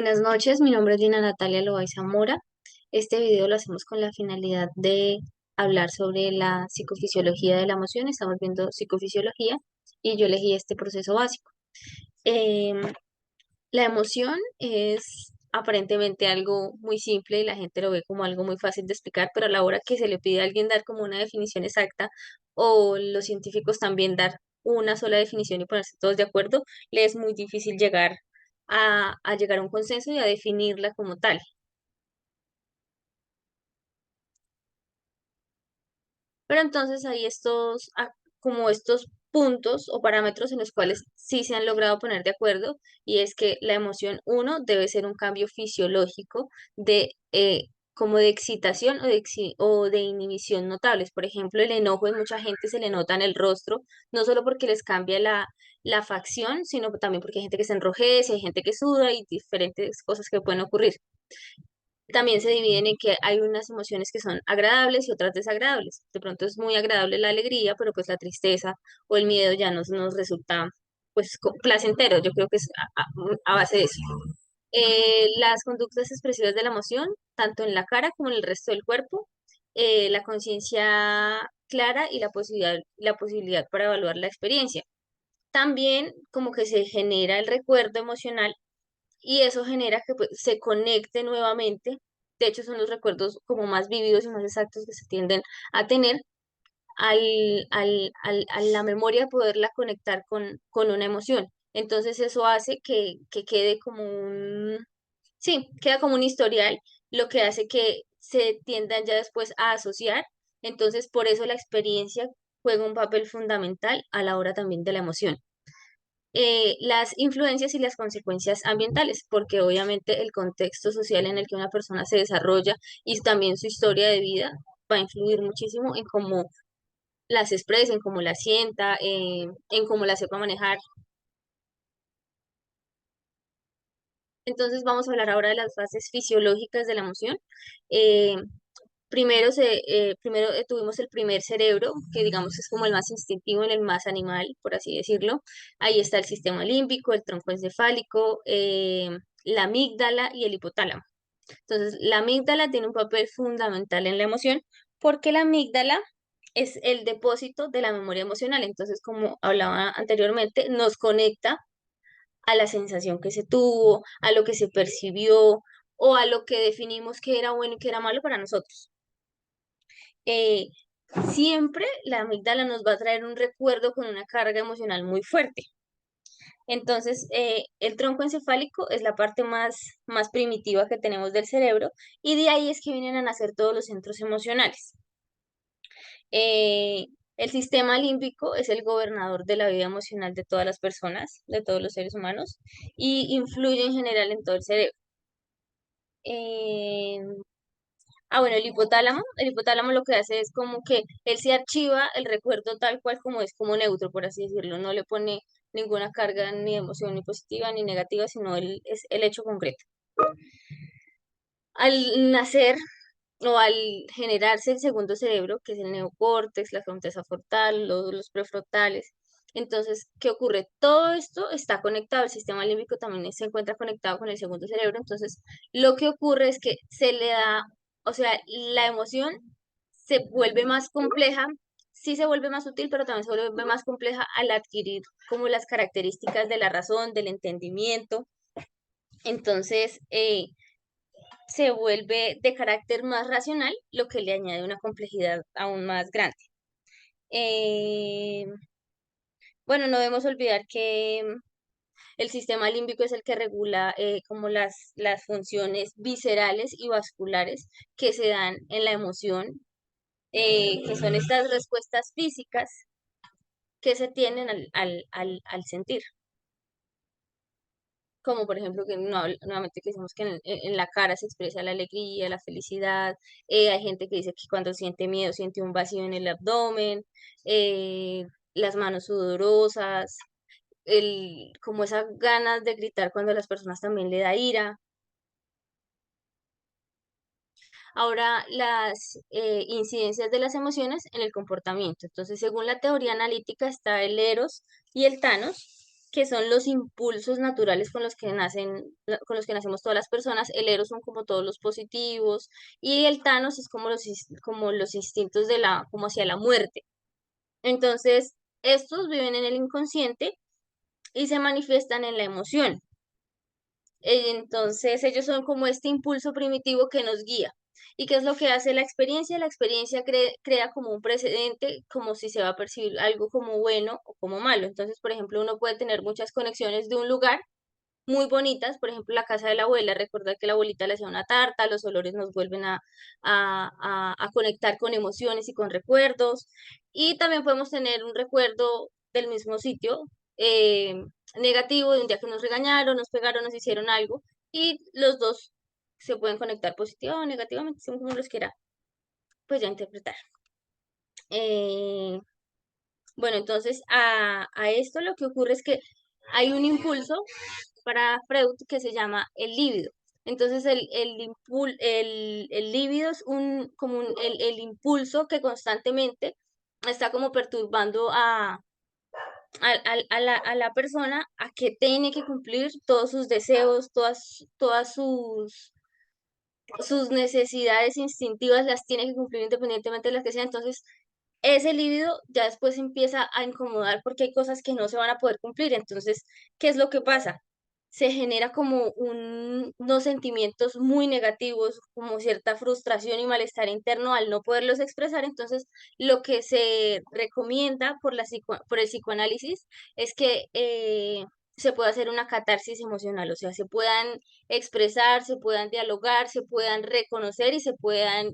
Buenas noches, mi nombre es Dina Natalia Loaiza Mora. Este video lo hacemos con la finalidad de hablar sobre la psicofisiología de la emoción. Estamos viendo psicofisiología y yo elegí este proceso básico. Em, la emoción es aparentemente algo muy simple y la gente lo ve como algo muy fácil de explicar, pero a la hora que se le pide a alguien dar como una definición exacta o los científicos también dar una sola definición y ponerse todos de acuerdo, le es muy difícil llegar a llegar a un consenso y a definirla como tal. Pero entonces hay como estos puntos o parámetros en los cuales sí se han logrado poner de acuerdo, y es que la emoción uno debe ser un cambio fisiológico de como de excitación o de inhibición notables. Por ejemplo, el enojo en mucha gente se le nota en el rostro, no solo porque les cambia la facción, sino también porque hay gente que se enrojece, hay gente que suda y diferentes cosas que pueden ocurrir. También se dividen en que hay unas emociones que son agradables y otras desagradables. De pronto es muy agradable la alegría, pero pues la tristeza o el miedo ya nos resulta pues placentero. Yo creo que es a base de eso. Las conductas expresivas de la emoción, tanto en la cara como en el resto del cuerpo, la conciencia clara y la posibilidad para evaluar la experiencia. También como que se genera el recuerdo emocional y eso genera que pues, se conecte nuevamente. De hecho, son los recuerdos como más vívidos y más exactos que se tienden a tener a la memoria, poderla conectar con una emoción. Entonces eso hace que quede como sí, queda como un historial, lo que hace que se tiendan ya después a asociar. Entonces, por eso la experiencia juega un papel fundamental a la hora también de la emoción. Las influencias y las consecuencias ambientales, porque obviamente el contexto social en el que una persona se desarrolla y también su historia de vida va a influir muchísimo en cómo las expresa, en cómo las sienta, en cómo las sepa manejar. Entonces vamos a hablar ahora de las fases fisiológicas de la emoción. Eh, primero tuvimos el primer cerebro, que digamos es como el más instintivo, el más animal, por así decirlo. Ahí está el sistema límbico, el tronco encefálico, la amígdala y el hipotálamo. Entonces, la amígdala tiene un papel fundamental en la emoción porque la amígdala es el depósito de la memoria emocional. Entonces, como hablaba anteriormente, nos conecta a la sensación que se tuvo, a lo que se percibió o a lo que definimos que era bueno y que era malo para nosotros. eh, Siempre la amígdala nos va a traer un recuerdo con una carga emocional muy fuerte. Entonces, el tronco encefálico es la parte más primitiva que tenemos del cerebro y de ahí es que vienen a nacer todos los centros emocionales. El sistema límbico es el gobernador de la vida emocional de todas las personas, de todos los seres humanos, y influye en general en todo el cerebro. Eh, bueno, el hipotálamo lo que hace es como que él se archiva el recuerdo tal cual como es, como neutro, por así decirlo, no le pone ninguna carga ni emoción ni positiva ni negativa, sino es el hecho concreto. Al nacer o al generarse el segundo cerebro, que es el neocórtex, la corteza frontal, los prefrontales. Entonces, ¿qué ocurre? Todo esto está conectado, el sistema límbico también se encuentra conectado con el segundo cerebro, entonces lo que ocurre es que se le da, o sea, la emoción se vuelve más compleja, sí se vuelve más útil, pero también se vuelve más compleja al adquirir como las características de la razón, del entendimiento. Entonces, se vuelve de carácter más racional, lo que le añade una complejidad aún más grande. Eh, bueno, no debemos olvidar que el sistema límbico es el que regula como las funciones viscerales y vasculares que se dan en la emoción, que son estas respuestas físicas que se tienen al sentir. Como por ejemplo que nuevamente que decimos que en la cara se expresa la alegría, la felicidad. Hay gente que dice que cuando siente miedo siente un vacío en el abdomen, eh, las manos sudorosas, como esas ganas de gritar cuando a las personas también le da ira. Ahora, las incidencias de las emociones en el comportamiento. Entonces, según la teoría analítica está el Eros y el Thanos. que son los impulsos naturales con los que con los que nacemos todas las personas. El Eros son como todos los positivos y el Thanos es como como los instintos como hacia la muerte. Entonces, estos viven en el inconsciente y se manifiestan en la emoción. Entonces, ellos son como este impulso primitivo que nos guía. ¿Y qué es lo que hace la experiencia? La experiencia crea como un precedente, como si se va a percibir algo como bueno o como malo. Entonces, por ejemplo, uno puede tener muchas conexiones de un lugar muy bonitas, por ejemplo, la casa de la abuela, recordar que la abuelita le hacía una tarta, los olores nos vuelven a conectar con emociones y con recuerdos, y también podemos tener un recuerdo del mismo sitio eh, negativo de un día que nos regañaron, nos pegaron, nos hicieron algo, y los dos se pueden conectar positiva o negativamente, según como los quiera, pues ya interpretar. Eh, bueno, entonces a esto lo que ocurre es que hay un impulso para Freud que se llama el líbido. Entonces el líbido es el impulso que constantemente está como perturbando a la persona a que tiene que cumplir todos sus deseos, todas sus necesidades instintivas las tiene que cumplir independientemente de las que sean. Entonces, ese líbido ya después empieza a incomodar porque hay cosas que no se van a poder cumplir. Entonces, ¿qué es lo que pasa? Se genera como unos sentimientos muy negativos, como cierta frustración y malestar interno al no poderlos expresar. Entonces, lo que se recomienda por el psicoanálisis es que se pueda hacer una catarsis emocional, o sea, se puedan expresar, se puedan dialogar, se puedan reconocer y se puedan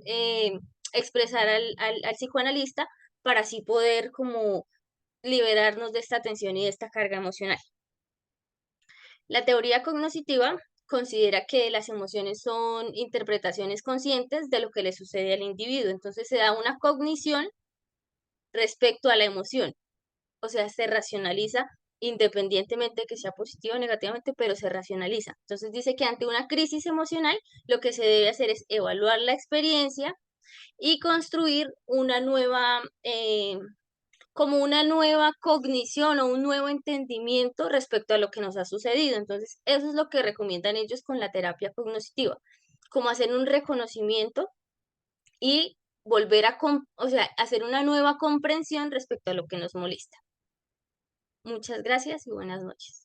expresar al psicoanalista para así poder como liberarnos de esta tensión y de esta carga emocional. La teoría cognitiva considera que las emociones son interpretaciones conscientes de lo que le sucede al individuo, entonces se da una cognición respecto a la emoción, o sea, se racionaliza independientemente de que sea positivo o negativamente, pero se racionaliza. Entonces dice que ante una crisis emocional lo que se debe hacer es evaluar la experiencia y construir una nueva, como una nueva cognición o un nuevo entendimiento respecto a lo que nos ha sucedido. Entonces, eso es lo que recomiendan ellos con la terapia cognitiva, como hacer un reconocimiento y volver o sea, hacer una nueva comprensión respecto a lo que nos molesta. Muchas gracias y buenas noches.